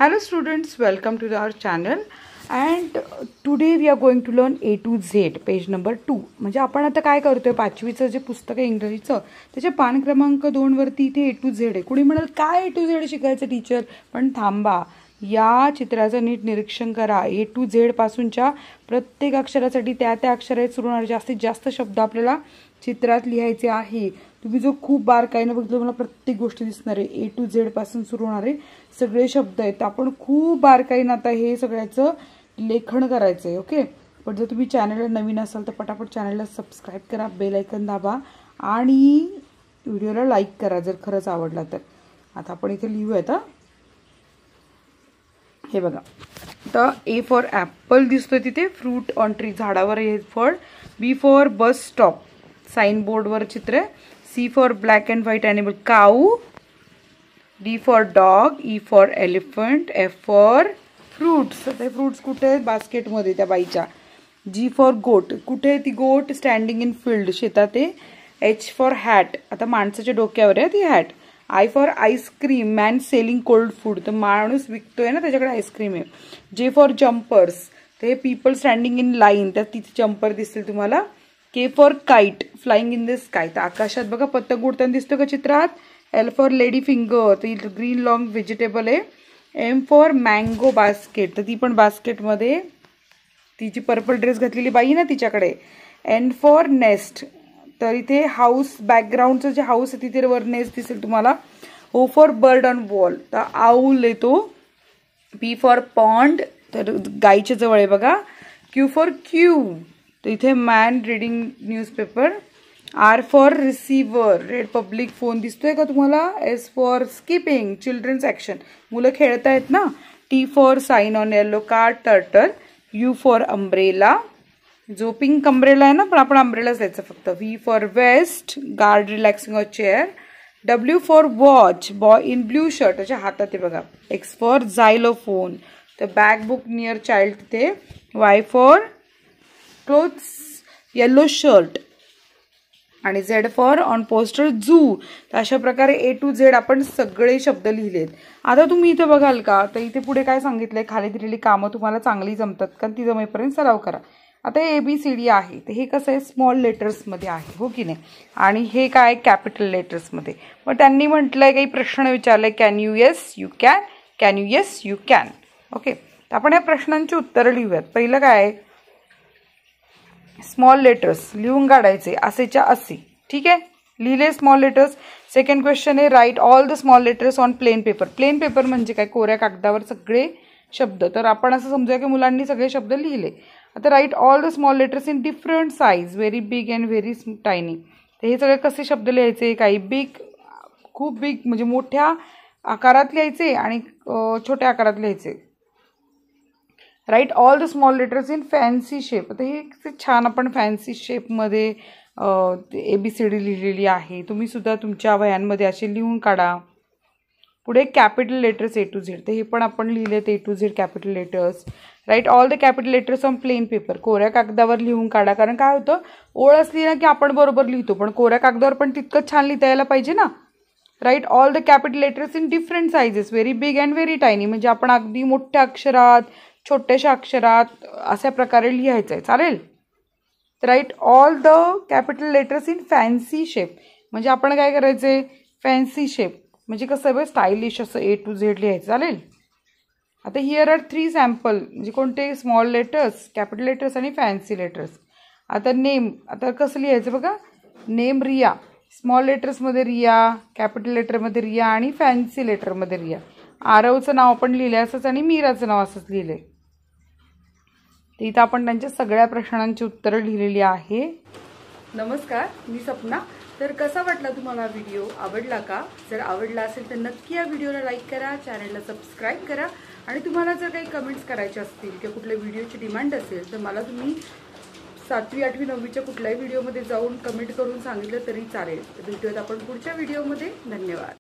Hello students, welcome to our channel and today we are going to learn A to Z page number 2. म्हणजे आपण आता काय करतोय पाचवीचं जे पुस्तक आहे इंग्रजीचं त्याचे पान क्रमांक 2 वरती इथे A to Z आहे. कुणी म्हणाल काय A to Z शिकायचं टीचर, पण थांबा, या चित्राचं नीट निरीक्षण करा. A to Z पासूनच्या प्रत्येक अक्षरासाठी त्या अक्षरात सुरू होणारे जास्तीत जास्त शब्द आपल्याला चित्रात लिहायचे आहे. तुम्ही जो खूप बारकाईने बघितलं मला प्रत्येक गोष्ट दिसणार आहे. A to Z पासून सुरू होणारे सगळे शब्द आहेत. आपण खूप बारकाईने आता हे सगळ्याचं लेखन करायचं आहे. ओके, पण जर तुम्ही चॅनलला नवीन असाल तर पटापट चॅनलला सबस्क्राइब करा, बेल आयकन दाबा आणि व्हिडिओला लाईक करा जर खरंच आवडला तर. आता आपण इथे लिहूयात. हे बघा, तर A फॉर ॲपल दिसतोय तिथे, फ्रूट ऑन ट्री झाडावर आहे फळ. B for bus stop sign बोर्डवर चित्र आहे. C for black and white animal cow. D for dog. E for elephant. F for fruits. ते फ्रूट्स कुठे आहेत? बास्केटमध्ये त्या बाईच्या. G फॉर गोट. कुठे आहे ती गोट? स्टँडिंग इन फील्ड, शेतात आहे. H फॉर हॅट, आता माणसाच्या डोक्यावर आहे ती hat. I for ice cream, man selling cold food, तर माणूस विकतोय ना त्याच्याकडे आईस्क्रीम आहे. J फॉर जम्पर्स, ते पीपल स्टँडिंग इन लाईन, तर तिथे जम्पर दिसतील तुम्हाला. K for kite, flying in the sky, तर आकाशात बघा पतंग उडताना दिसतो का चित्रात. L फॉर लेडी फिंगर, ती ग्रीन लॉंग व्हेजिटेबल आहे. M फॉर मँगो बास्केट, तर ती पण बास्केटमध्ये, तिची पर्पल ड्रेस घातलेली बाई ना तिच्याकडे. N फॉर नेस्ट, तर इथे हाऊस, बॅकग्राऊंडचं जे हाऊस आहे तिथे वर नेस्ट दिसेल तुम्हाला. O for bird on wall, तर आऊल येतो. P फॉर पॉन्ड, तर गाईच्या जवळ आहे बघा. Q फॉर क्यू, तर इथे man reading newspaper. R for receiver, red public phone दिसतोय का तुम्हाला. S for skipping, children's action, मुलं खेळतायत ना. T for sign on yellow card, turtle. U for umbrella, जो पिंक अम्ब्रेला आहे ना, पण आपण अम्ब्रेलाच द्यायचं फक्त. V for vest, guard relaxing or chair. W for watch, boy in blue shirt, त्याच्या हातात आहे बघा. X फॉर झायलोफोन, तर बॅग बुक नियर चाइल्ड तिथे. Y for clothes, yellow shirt. आणि Z for on poster zoo. तर अशा प्रकारे A to Z आपण सगळे शब्द लिहिलेत. आता तुम्ही इथे बघाल का, तर इथे पुढे काय सांगितलंय, खाली दिलेली कामं तुम्हाला चांगली जमतात कारण ती जमेपर्यंत सराव करा. आता ABCD आहे, तर हे कसं आहे स्मॉल लेटर्समध्ये आहे, हो की नाही, आणि हे काय कॅपिटल लेटर्समध्ये. मग त्यांनी म्हटलंय काही प्रश्न विचारलाय, can you yes you can, can you yes you can. Okay, तर आपण या प्रश्नांची उत्तरं लिहूयात. पहिलं काय आहे, स्मॉल लेटर्स लिहून काढायचे, असेच्या असे. ठीक आहे, लिहिले स्मॉल लेटर्स. सेकंड क्वेश्चन आहे, write all the small letters on plain paper. Plain paper म्हणजे काय, कोऱ्या कागदावर सगळे शब्द. तर आपण असं समजूया की मुलांनी सगळे शब्द लिहिले. आता write all the small letters in different size, very big and very tiny. तर हे सगळे कसे शब्द लिहायचे, काही बिग, खूप बिग म्हणजे मोठ्या आकारात लिहायचे आणि छोट्या आकारात लिहायचे. Write all the small letters in fancy shape, आता हे छान आपण फॅन्सी शेपमध्ये ABCD लिहिलेली आहे. तुम्ही सुद्धा तुमच्या वह्यांमध्ये असे लिहून काढा. पुढे capital letters A to Z, तर हे पण आपण लिहिलेत A to Z capital letters. Write all the capital letters on plain paper, कोऱ्या कागदावर लिहून काढा. कारण काय होतं, ओळ असली ना की आपण बरोबर लिहितो, पण कोऱ्या कागदावर पण तितकंच छान लिहिता यायला पाहिजे ना. Write all the capital letters in different sizes, very big and very tiny, म्हणजे आपण अगदी मोठ्या अक्षरात, छोट्याशा अक्षरात अशा प्रकारे लिहायचं आहे. चालेल. Write all the capital letters in fancy shape, म्हणजे आपण काय करायचे, फॅन्सी शेप म्हणजे कसं आहे, स्टायलिश असं A to Z लिहायचं. चालेल. आता हिअर आर 3 सॅम्पल, म्हणजे कोणते, स्मॉल लेटर्स, कॅपिटल लेटर्स आणि फॅन्सी लेटर्स. आता नेम, आता कसं लिहायचं बघा. नेम रिया, स्मॉल लेटर्समध्ये रिया, कॅपिटल लेटरमध्ये रिया आणि फॅन्सी लेटरमध्ये रिया. आरवचं नाव आपण लिहिलं असंच आणि मीराचं नाव असंच लिहिलंय. तर इथं आपण त्यांच्या सगळ्या प्रश्नांची उत्तरं लिहिलेली आहे. नमस्कार, मी सपना. तर कसा वाटला तुम्हाला व्हिडिओ, आवडला का? जर आवडला असेल तर नक्की या व्हिडिओला लाईक करा, चॅनलला सबस्क्राईब करा आणि तुम्हाला जर काही कमेंट्स करायचे असतील किंवा कुठल्या व्हिडिओची डिमांड असेल तर मला तुम्ही 7वी, 8वी, 9वीच्या कुठल्याही व्हिडिओमध्ये जाऊन कमेंट करून सांगितलं तरी चालेल. तर भेटूयात आपण पुढच्या व्हिडिओमध्ये. धन्यवाद.